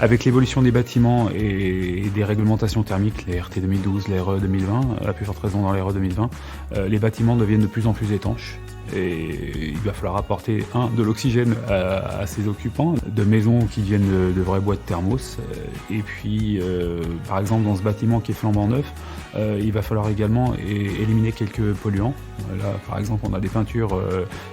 Avec l'évolution des bâtiments et des réglementations thermiques, les RT 2012, les RE 2020, à plus forte raison dans les RE 2020, les bâtiments deviennent de plus en plus étanches. Et il va falloir apporter de l'oxygène à ses occupants, de maisons qui viennent de vraies boîtes thermos. Et puis, par exemple, dans ce bâtiment qui est flambant neuf, il va falloir également éliminer quelques polluants. Là, par exemple, on a des peintures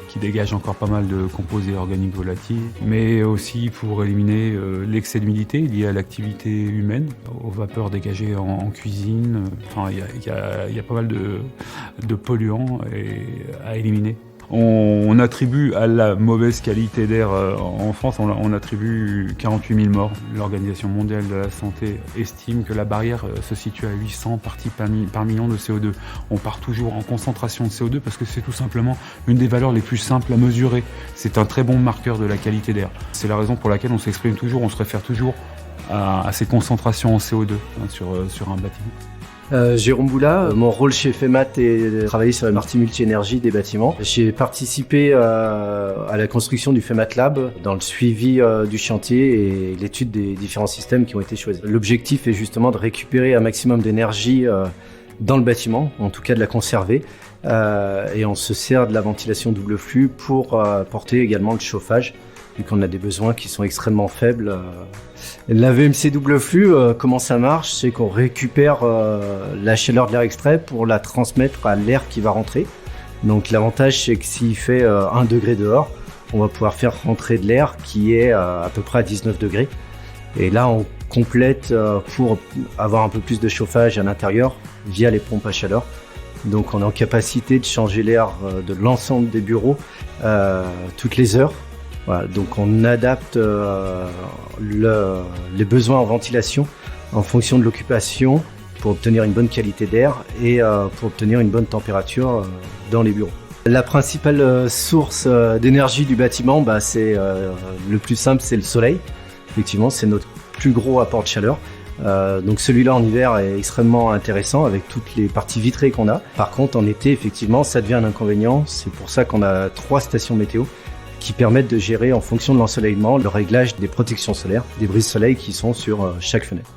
qui dégagent encore pas mal de composés organiques volatiles, mais aussi pour éliminer l'excès d'humidité lié à l'activité humaine, aux vapeurs dégagées en cuisine. Enfin, il y a pas mal de polluants à éliminer. On attribue à la mauvaise qualité d'air en France, on attribue 48 000 morts. L'Organisation mondiale de la santé estime que la barrière se situe à 800 parties par million de CO2. On part toujours en concentration de CO2 parce que c'est tout simplement une des valeurs les plus simples à mesurer. C'est un très bon marqueur de la qualité d'air. C'est la raison pour laquelle on s'exprime toujours, on se réfère toujours à ces concentrations en CO2 sur un bâtiment. Jérôme Boula, mon rôle chez FEMAT est de travailler sur la partie multi-énergie des bâtiments. J'ai participé à la construction du FEMAT Lab, dans le suivi du chantier et l'étude des différents systèmes qui ont été choisis. L'objectif est justement de récupérer un maximum d'énergie dans le bâtiment, en tout cas de la conserver, et on se sert de la ventilation double flux pour porter également le chauffage, vu qu'on a des besoins qui sont extrêmement faibles. La VMC double flux, comment ça marche? C'est qu'on récupère la chaleur de l'air extrait pour la transmettre à l'air qui va rentrer. Donc l'avantage, c'est que s'il fait 1 degré dehors, on va pouvoir faire rentrer de l'air qui est à peu près à 19 degrés. Et là, on complète pour avoir un peu plus de chauffage à l'intérieur via les pompes à chaleur. Donc on est en capacité de changer l'air de l'ensemble des bureaux toutes les heures. Voilà, donc on adapte les besoins en ventilation en fonction de l'occupation pour obtenir une bonne qualité d'air et pour obtenir une bonne température dans les bureaux. La principale source d'énergie du bâtiment, c'est le plus simple, c'est le soleil. Effectivement, c'est notre plus gros apport de chaleur. Donc celui-là en hiver est extrêmement intéressant avec toutes les parties vitrées qu'on a. Par contre, en été, effectivement, ça devient un inconvénient. C'est pour ça qu'on a 3 stations météo qui permettent de gérer en fonction de l'ensoleillement le réglage des protections solaires, des brises soleil qui sont sur chaque fenêtre.